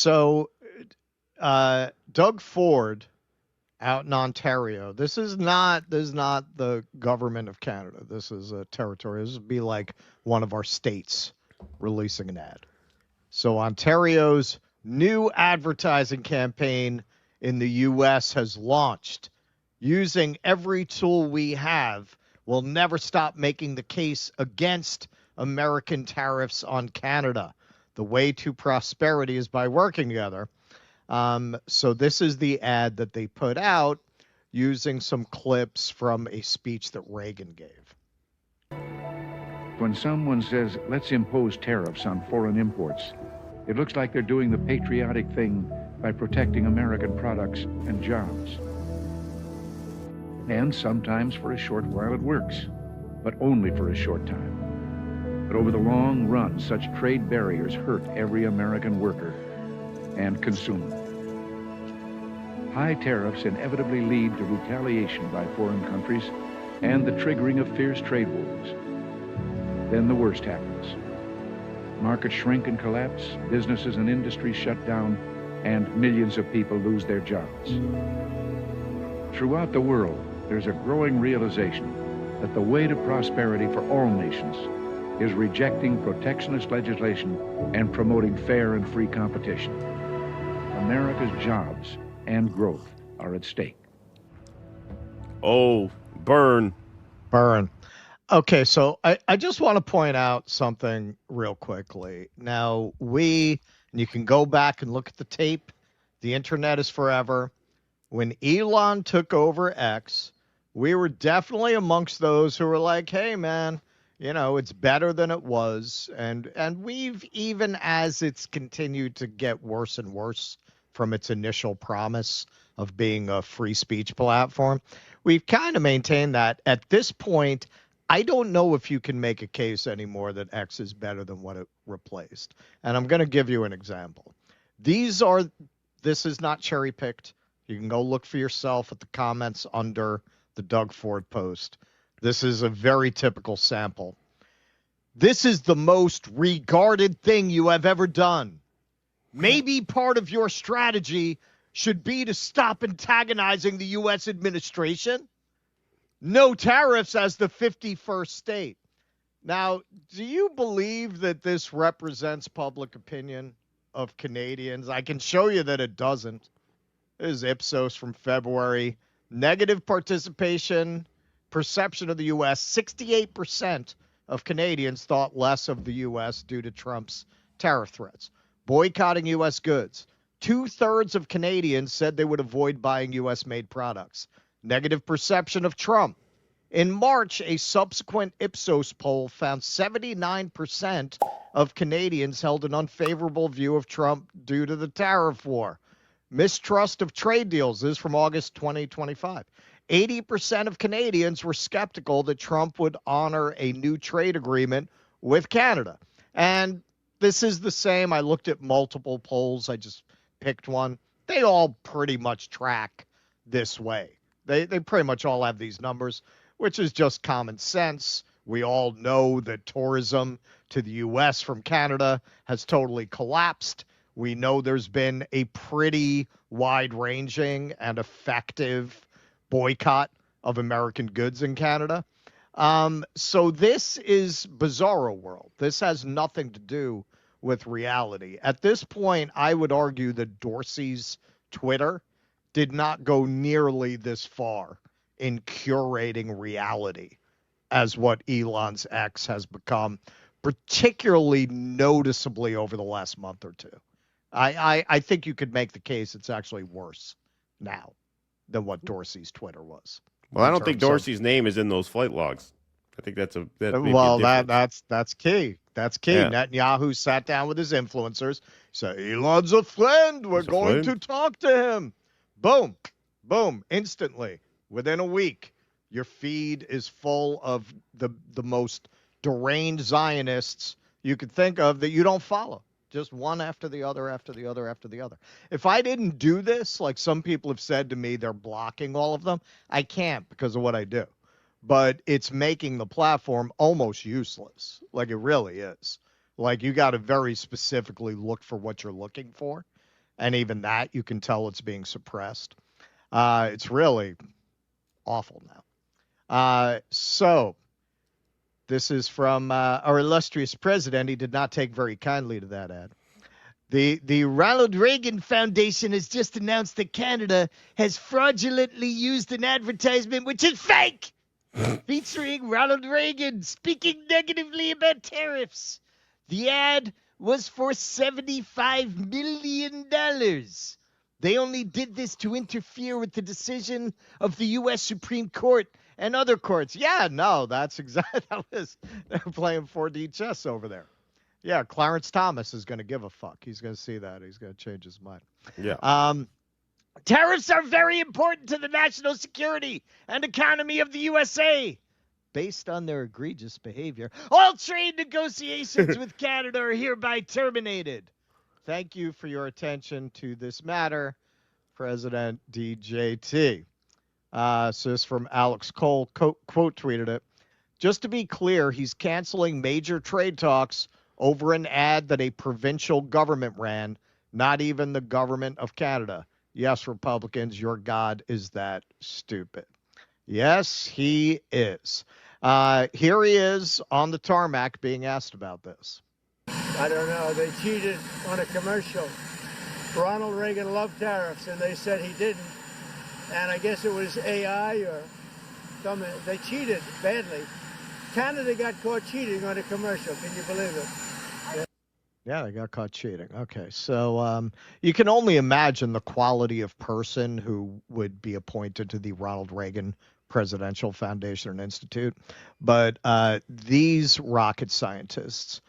So, Doug Ford out in Ontario. This is not the government of Canada. This is a territory. This would be like one of our states releasing an ad. So Ontario's new advertising campaign in the US has launched. Using every tool we have, we'll never stop making the case against American tariffs on Canada. The way to prosperity is by working together. So this is the ad that they put out using some clips from a speech that Reagan gave. When someone says, let's impose tariffs on foreign imports, it looks like they're doing the patriotic thing by protecting American products and jobs. And sometimes for a short while it works, but only for a short time. But over the long run, such trade barriers hurt every American worker and consumer. High tariffs inevitably lead to retaliation by foreign countries and the triggering of fierce trade wars. Then the worst happens. Markets shrink and collapse, businesses and industries shut down, and millions of people lose their jobs. Throughout the world, there's a growing realization that the way to prosperity for all nations is rejecting protectionist legislation and promoting fair and free competition. America's jobs and growth are at stake. Oh, burn. Burn. Okay, so I just want to point out something real quickly. Now, you can go back and look at the tape. The internet is forever. When Elon took over X, we were definitely amongst those who were like, hey, man, it's better than it was. And we've, even as it's continued to get worse and worse from its initial promise of being a free speech platform, we've kind of maintained that. At this point, I don't know if you can make a case anymore that X is better than what it replaced. And I'm going to give you an example. This is not cherry picked. You can go look for yourself at the comments under the Doug Ford post. This is a very typical sample. This is the most regarded thing you have ever done. Maybe part of your strategy should be to stop antagonizing the U.S. administration. No tariffs as the 51st state. Now, do you believe that this represents public opinion of Canadians? I can show you that it doesn't. This is Ipsos from February. Negative participation, perception of the U.S. 68% of Canadians thought less of the U.S. due to Trump's tariff threats. Boycotting U.S. goods. 2/3 of Canadians said they would avoid buying U.S.-made products. Negative perception of Trump. In March, a subsequent Ipsos poll found 79% of Canadians held an unfavorable view of Trump due to the tariff war. Mistrust of trade deals. This is from August 2025. 80% of Canadians were skeptical that Trump would honor a new trade agreement with Canada. And this is the same. I looked at multiple polls. I just picked one. They all pretty much track this way. They pretty much all have these numbers, which is just common sense. We all know that tourism to the U.S. from Canada has totally collapsed. We know there's been a pretty wide-ranging and effective boycott of American goods in Canada. So this is bizarro world. This has nothing to do with reality. At this point, I would argue that Dorsey's Twitter did not go nearly this far in curating reality as what Elon's X has become, particularly noticeably over the last month or two. I think you could make the case it's actually worse now than what Dorsey's Twitter was. Well, I don't think Dorsey's name is in those flight logs. I think that's that's key. That's key. Yeah. Netanyahu sat down with his influencers, said, Elon's a friend. We're going to talk to him. Boom, boom, instantly. Within a week, your feed is full of the most deranged Zionists you could think of that you don't follow. Just one after the other, after the other, after the other. If I didn't do this, like some people have said to me, they're blocking all of them. I can't because of what I do. But it's making the platform almost useless. Like it really is. Like you got to very specifically look for what you're looking for. And even that, you can tell it's being suppressed. It's really awful now. So this is from our illustrious president. He did not take very kindly to that ad. The Ronald Reagan Foundation has just announced that Canada has fraudulently used an advertisement which is fake, featuring Ronald Reagan speaking negatively about tariffs. The ad was for $75 million. They only did this to interfere with the decision of the U.S. Supreme Court and other courts. Yeah, no, that's exactly that was they're playing 4D chess over there. Yeah, Clarence Thomas is going to give a fuck. He's going to see that. He's going to change his mind. Yeah. Tariffs are very important to the national security and economy of the USA. Based on their egregious behavior, all trade negotiations with Canada are hereby terminated. Thank you for your attention to this matter, President DJT. So this is from Alex Cole, quote tweeted it. Just to be clear, he's canceling major trade talks over an ad that a provincial government ran, not even the government of Canada. Yes, Republicans, your God is that stupid. Yes, he is. Here he is on the tarmac being asked about this. I don't know. They cheated on a commercial. Ronald Reagan loved tariffs, and they said he didn't. And I guess it was AI or something. They cheated badly. Canada got caught cheating on a commercial. Can you believe it? Yeah, they got caught cheating. Okay, so you can only imagine the quality of person who would be appointed to the Ronald Reagan Presidential Foundation and Institute. But these rocket scientists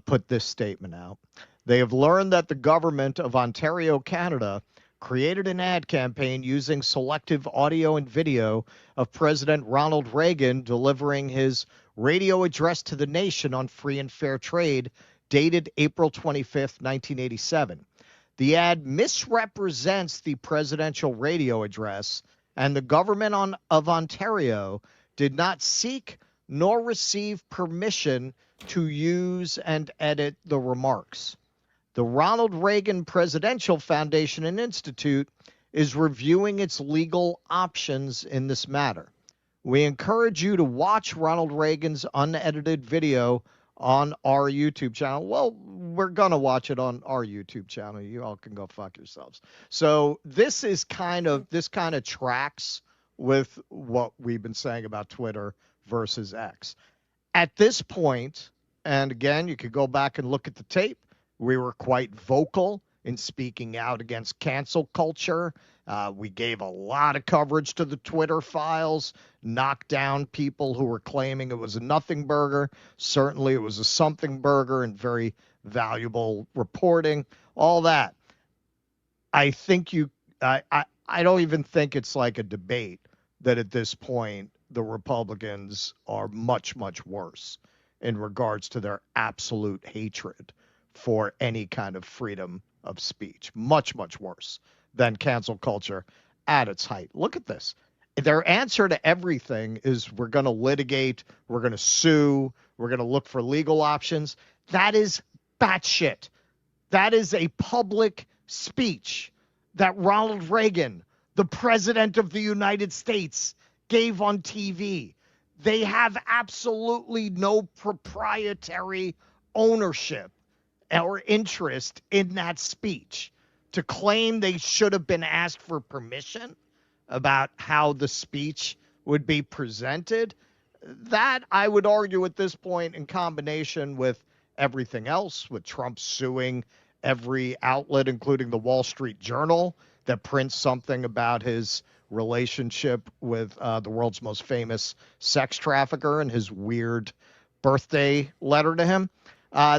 put this statement out. They have learned that the government of Ontario, Canada, created an ad campaign using selective audio and video of President Ronald Reagan delivering his radio address to the nation on free and fair trade, dated April 25th, 1987. The ad misrepresents the presidential radio address, and the government of Ontario did not seek nor receive permission to use and edit the remarks. The Ronald Reagan Presidential Foundation and Institute is reviewing its legal options in this matter. We encourage you to watch Ronald Reagan's unedited video on our YouTube channel. Well, we're going to watch it on our YouTube channel. You all can go fuck yourselves. So this kind of tracks with what we've been saying about Twitter versus X. At this point, and again, you could go back and look at the tape, we were quite vocal in speaking out against cancel culture. We gave a lot of coverage to the Twitter files, knocked down people who were claiming it was a nothing burger. Certainly it was a something burger, and very valuable reporting, all that. I think I don't even think it's like a debate that at this point the Republicans are much, much worse in regards to their absolute hatred for any kind of freedom of speech. Much, much worse than cancel culture at its height. Look at this. Their answer to everything is we're going to litigate, we're going to sue, we're going to look for legal options. That is batshit. That is a public speech that Ronald Reagan, the president of the United States, gave on TV. They have absolutely no proprietary ownership or interest in that speech. To claim they should have been asked for permission about how the speech would be presented, that I would argue at this point, in combination with everything else, with Trump suing every outlet, including the Wall Street Journal, that prints something about his relationship with the world's most famous sex trafficker and his weird birthday letter to him,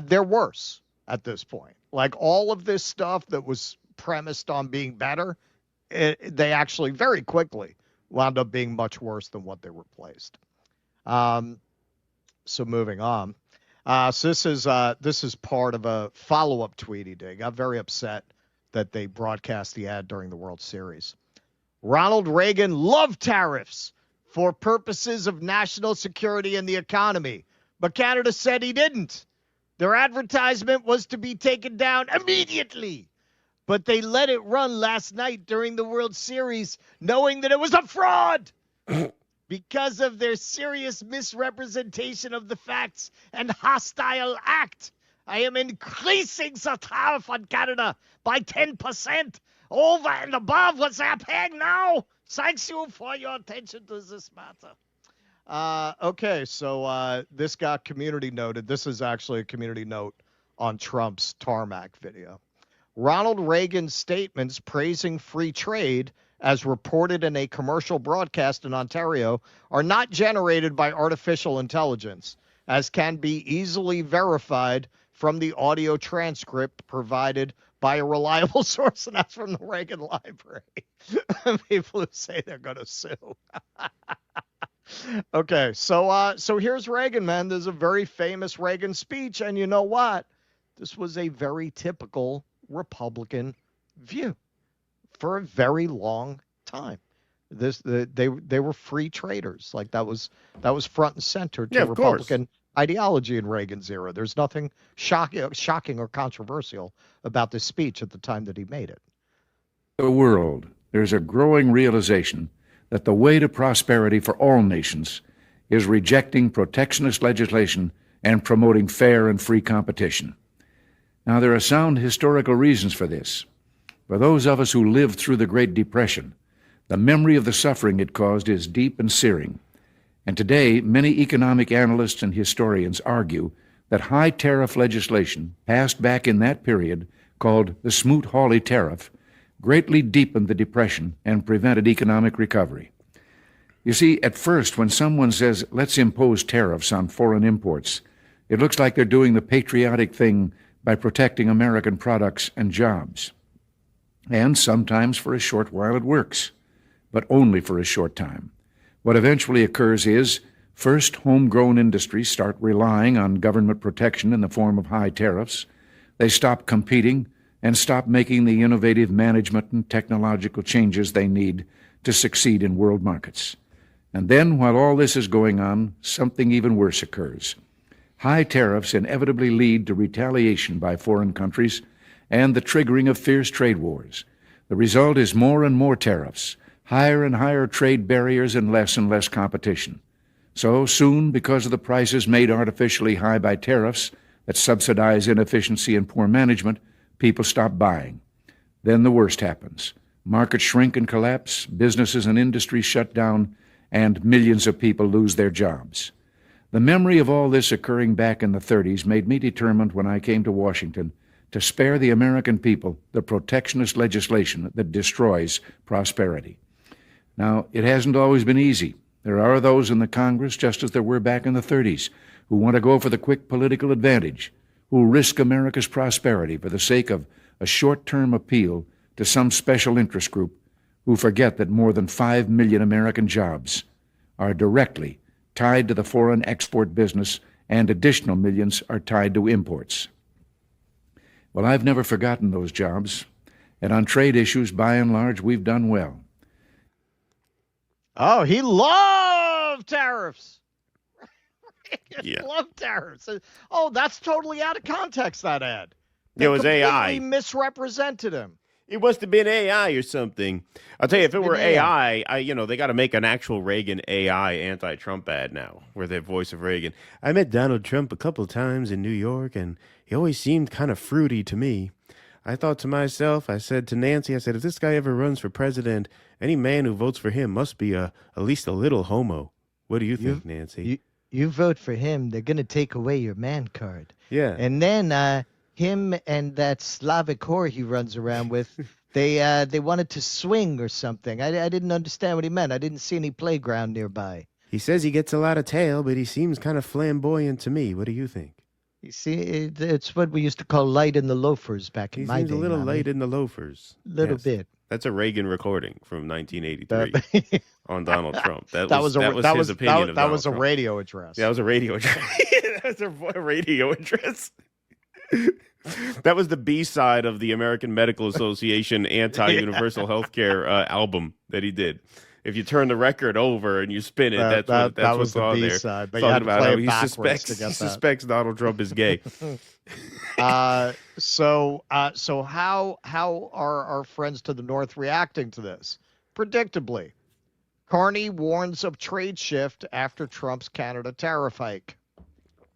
they're worse at this point. Like all of this stuff that was premised on being better, they actually very quickly wound up being much worse than what they replaced. So moving on. So this is part of a follow-up tweet he did. He got very upset that they broadcast the ad during the World Series. Ronald Reagan loved tariffs for purposes of national security and the economy, but Canada said he didn't. Their advertisement was to be taken down immediately. but they let it run last night during the World Series, knowing that it was a fraud because of their serious misrepresentation of the facts and hostile act. I am increasing the tariff on Canada by 10% over and above what they're paying now. Thanks you for your attention to this matter. Okay, so this got community noted. This is actually a community note on Trump's tarmac video. Ronald Reagan's statements praising free trade, as reported in a commercial broadcast in Ontario, are not generated by artificial intelligence, as can be easily verified from the audio transcript provided by a reliable source, and that's from the Reagan Library. People who say they're going to sue. Okay, so here's Reagan, man. There's a very famous Reagan speech, and you know what? This was a very typical Republican view for a very long time. They were free traders. Like that was front and center to Republican ideology in Reagan's era. There's nothing shocking or controversial about this speech at the time that he made it. The world, there's a growing realization that the way to prosperity for all nations is rejecting protectionist legislation and promoting fair and free competition. Now, there are sound historical reasons for this. For those of us who lived through the Great Depression, the memory of the suffering it caused is deep and searing. And today, many economic analysts and historians argue that high tariff legislation passed back in that period, called the Smoot-Hawley Tariff, greatly deepened the Depression and prevented economic recovery. You see, at first, when someone says, let's impose tariffs on foreign imports, it looks like they're doing the patriotic thing by protecting American products and jobs. And sometimes for a short while it works, but only for a short time. What eventually occurs is, first, homegrown industries start relying on government protection in the form of high tariffs. They stop competing and stop making the innovative management and technological changes they need to succeed in world markets. And then, while all this is going on, something even worse occurs. High tariffs inevitably lead to retaliation by foreign countries and the triggering of fierce trade wars. The result is more and more tariffs, higher and higher trade barriers, and less competition. So soon, because of the prices made artificially high by tariffs that subsidize inefficiency and poor management, people stop buying. Then the worst happens. Markets shrink and collapse, businesses and industries shut down, and millions of people lose their jobs. The memory of all this occurring back in the 30s made me determined when I came to Washington to spare the American people the protectionist legislation that destroys prosperity. Now, it hasn't always been easy. There are those in the Congress, just as there were back in the 30s, who want to go for the quick political advantage, who risk America's prosperity for the sake of a short-term appeal to some special interest group, who forget that more than 5 million American jobs are directly tied to the foreign export business, and additional millions are tied to imports. Well, I've never forgotten those jobs, and on trade issues, by and large, we've done well. Oh, he loved tariffs. Yeah. Loved tariffs. Oh, that's totally out of context, that ad. It was AI. They misrepresented him. It must have been AI or something. I'll tell you, if it were AI, they got to make an actual Reagan AI anti-Trump ad now, where the voice of Reagan. I met Donald Trump a couple of times in New York, and he always seemed kind of fruity to me. I thought to myself, I said to Nancy, I said, if this guy ever runs for president, any man who votes for him must be at least a little homo. What do you think, Nancy? You vote for him, they're going to take away your man card. Yeah. And then him and that Slavic whore he runs around with, they wanted to swing or something. I didn't understand what he meant. I didn't see any playground nearby. He says he gets a lot of tail, but he seems kind of flamboyant to me. What do you think? You see, it's what we used to call light in the loafers back in my day. He seems a little light in the loafers. Little bit. That's a Reagan recording from 1983 on Donald Trump. That was his opinion of that Donald was a Trump. Radio address. Yeah, that was a radio address. That was a radio address. That was the B-side of the American Medical Association anti-universal healthcare album that he did. if you turn the record over and you spin it, That that's was what's the on B there. side, but you Talking had to about play how it he backwards to get that. suspects Donald Trump is gay. So how are our friends to the north reacting to this? Predictably, Carney warns of trade shift after Trump's Canada tariff hike.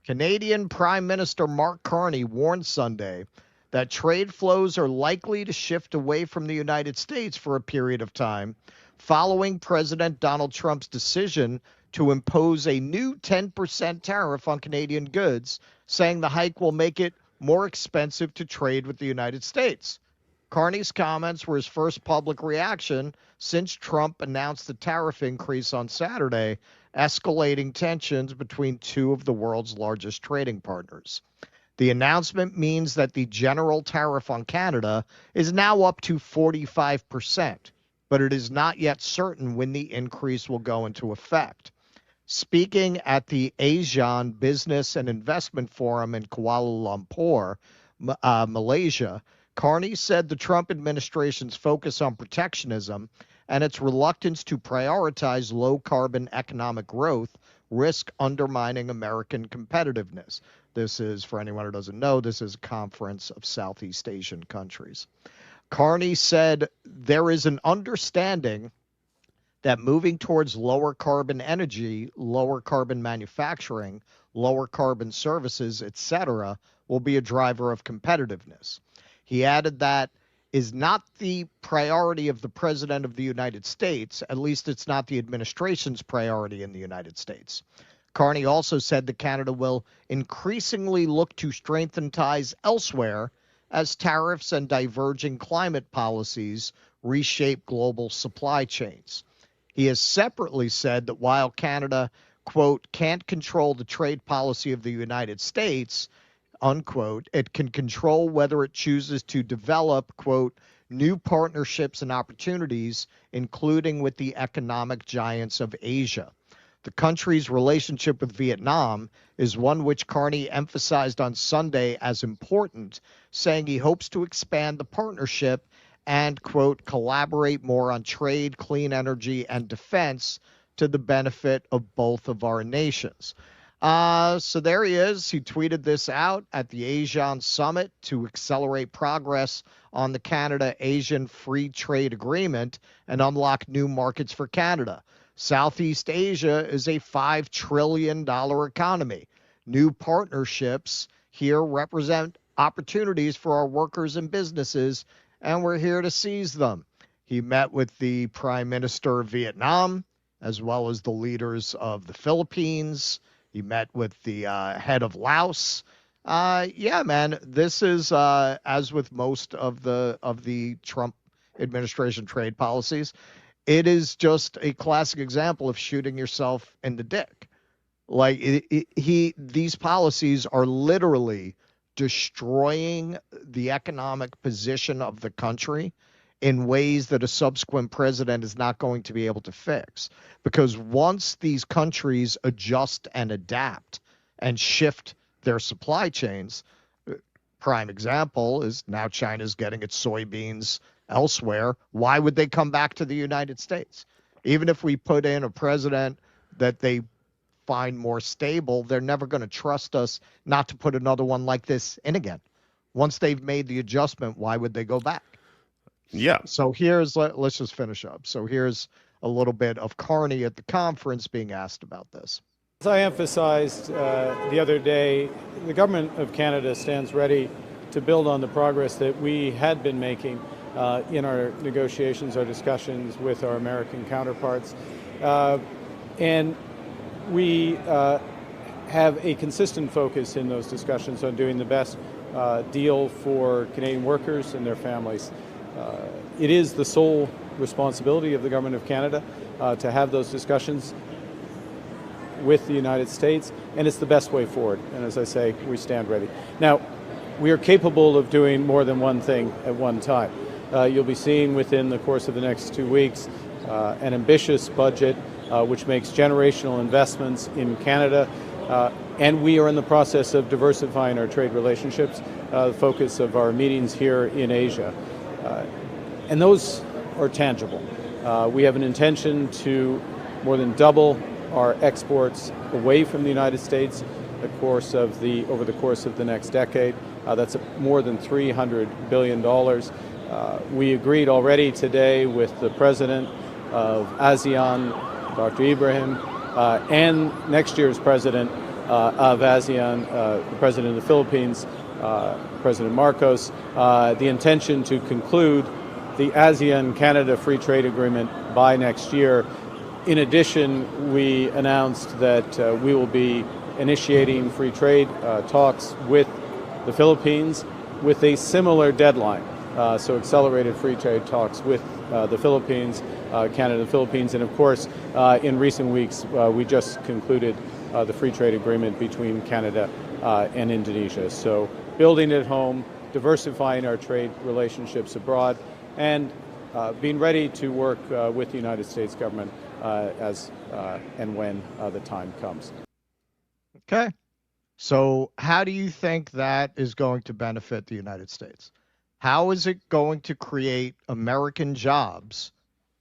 Canadian Prime Minister Mark Carney warned Sunday that trade flows are likely to shift away from the United States for a period of time following President Donald Trump's decision to impose a new 10% tariff on Canadian goods, saying the hike will make it more expensive to trade with the United States. Carney's comments were his first public reaction since Trump announced the tariff increase on Saturday, escalating tensions between two of the world's largest trading partners. The announcement means that the general tariff on Canada is now up to 45%, but it is not yet certain when the increase will go into effect. Speaking at the ASEAN Business and Investment Forum in Kuala Lumpur, Malaysia, Carney said the Trump administration's focus on protectionism and its reluctance to prioritize low-carbon economic growth risk undermining American competitiveness. This is, for anyone who doesn't know, this is a conference of Southeast Asian countries. Carney said there is an understanding that moving towards lower carbon energy, lower carbon manufacturing, lower carbon services, etc., will be a driver of competitiveness. He added that is not the priority of the President of the United States, at least it's not the administration's priority in the United States. Carney also said that Canada will increasingly look to strengthen ties elsewhere as tariffs and diverging climate policies reshape global supply chains. He has separately said that while Canada, quote, can't control the trade policy of the United States, unquote, it can control whether it chooses to develop, quote, new partnerships and opportunities, including with the economic giants of Asia. The country's relationship with Vietnam is one which Carney emphasized on Sunday as important, saying he hopes to expand the partnership and, quote, collaborate more on trade, clean energy, and defense to the benefit of both of our nations. So there he is. He tweeted this out at the ASEAN Summit to accelerate progress on the Canada-Asian Free Trade Agreement and unlock new markets for Canada. Southeast Asia is a $5 trillion economy. New partnerships here represent opportunities for our workers and businesses, and we're here to seize them. He met with the Prime Minister of Vietnam, as well as the leaders of the Philippines. He met with the head of Laos. Yeah, man, this is, as with most of the Trump administration trade policies, it is just a classic example of shooting yourself in the dick. Like these policies are literally destroying the economic position of the country in ways that a subsequent president is not going to be able to fix. Because once these countries adjust and adapt and shift their supply chains, prime example is now China's getting its soybeans elsewhere. Why would they come back to the United States? Even if we put in a president that they find more stable, they're never going to trust us not to put another one like this in again. Once they've made the adjustment, why would they go back? Yeah. So let's just finish up. So here's a little bit of Carney at the conference being asked about this. As I emphasized the other day, the government of Canada stands ready to build on the progress that we had been making in our negotiations, our discussions with our American counterparts. And we have a consistent focus in those discussions on doing the best deal for Canadian workers and their families. It is the sole responsibility of the Government of Canada to have those discussions with the United States, and it's the best way forward. And as I say, we stand ready. Now, we are capable of doing more than one thing at one time. You'll be seeing within the course of the next 2 weeks an ambitious budget which makes generational investments in Canada, and we are in the process of diversifying our trade relationships, the focus of our meetings here in Asia. And those are tangible. We have an intention to more than double our exports away from the United States over the course of the next decade. That's more than $300 billion. We agreed already today with the president of ASEAN, Dr. Ibrahim, and next year's president of ASEAN, the president of the Philippines, President Marcos, the intention to conclude the ASEAN-Canada Free Trade Agreement by next year. In addition, we announced that we will be initiating free trade talks with the Philippines with a similar deadline. So accelerated free trade talks with the Philippines, Canada and the Philippines. And of course, in recent weeks, we just concluded the free trade agreement between Canada and Indonesia. So building at home, diversifying our trade relationships abroad, and being ready to work with the United States government as and when the time comes. Okay. So how do you think that is going to benefit the United States? How is it going to create American jobs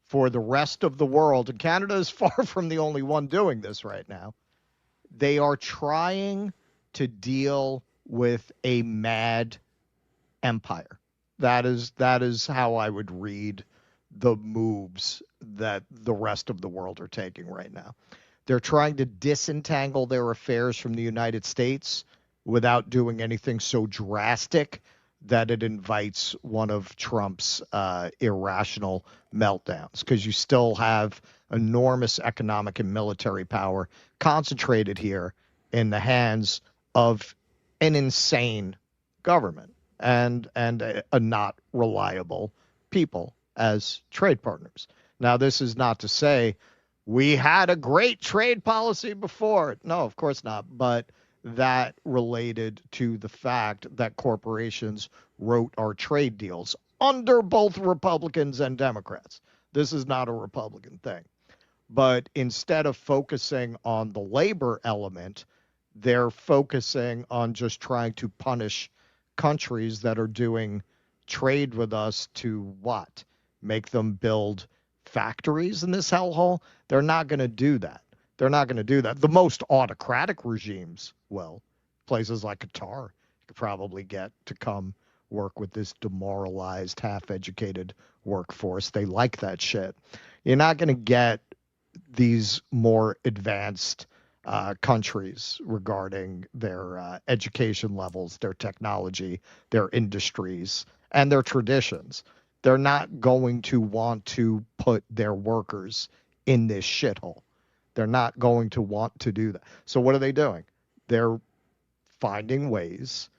for the rest of the world? And Canada is far from the only one doing this right now. They are trying to deal with a mad empire. That is how I would read the moves that the rest of the world are taking right now. They're trying to disentangle their affairs from the United States without doing anything so drastic that it invites one of Trump's irrational meltdowns, because you still have enormous economic and military power concentrated here in the hands of an insane government and a not reliable people as trade partners. Now, this is not to say we had a great trade policy before. No, of course not. But that related to the fact that corporations wrote our trade deals under both Republicans and Democrats. This is not a Republican thing. But instead of focusing on the labor element, they're focusing on just trying to punish countries that are doing trade with us to what? Make them build factories in this hellhole? They're not going to do that. They're not going to do that. The most autocratic regimes, well, places like Qatar, you could probably get to come work with this demoralized, half-educated workforce. They like that shit. You're not going to get these more advanced countries regarding their education levels, their technology, their industries, and their traditions. They're not going to want to put their workers in this shithole. They're not going to want to do that. So what are they doing? They're finding ways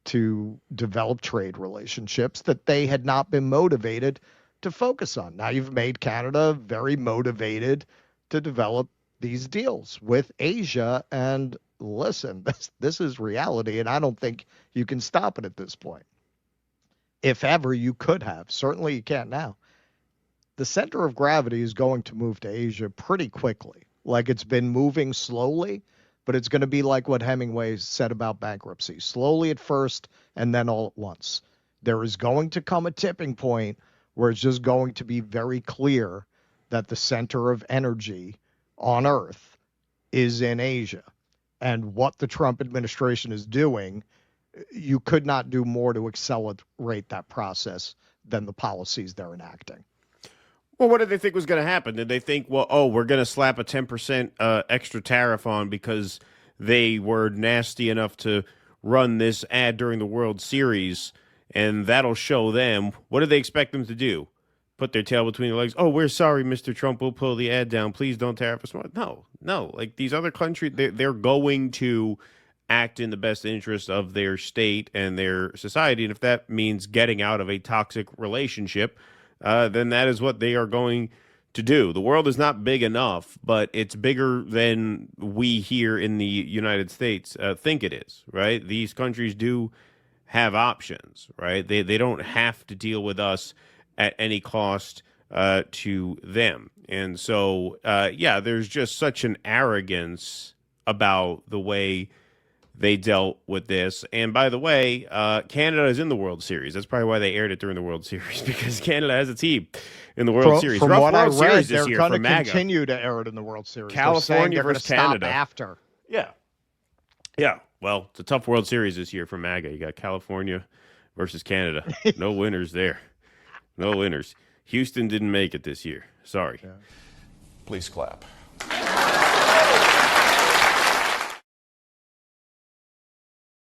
to develop trade relationships that they had not been motivated to focus on. Now you've made Canada very motivated to develop these deals with Asia. And listen, this is reality, and I don't think you can stop it at this point. If ever you could have. Certainly you can't now. The center of gravity is going to move to Asia pretty quickly. Like, it's been moving slowly, but it's going to be like what Hemingway said about bankruptcy. Slowly at first, and then all at once. There is going to come a tipping point where it's just going to be very clear that the center of energy on Earth is in Asia. And what the Trump administration is doing, you could not do more to accelerate that process than the policies they're enacting. Well, what did they think was going to happen? Did they think, well, we're going to slap a 10% extra tariff on because they were nasty enough to run this ad during the World Series, and that'll show them? What do they expect them to do? Put their tail between their legs? Oh, we're sorry, Mr. Trump. We'll pull the ad down. Please don't tariff us more. No. Like, these other countries, they're going to act in the best interest of their state and their society. And if that means getting out of a toxic relationship, then that is what they are going to do. The world is not big enough, but it's bigger than we here in the United States think it is, right? These countries do have options, right? They don't have to deal with us at any cost to them. And so, there's just such an arrogance about the way they dealt with this. And by the way, Canada is in the World Series. That's probably why they aired it during the World Series, because Canada has a team in the World Series. From Rough what World I read, Series they're this year going for to MAGA. continue to air it in the World Series. California they're versus going to stop Canada. after. Yeah. Yeah. Well, it's a tough World Series this year for MAGA. You got California versus Canada. No winners there. No winners. Houston didn't make it this year. Sorry. Please clap.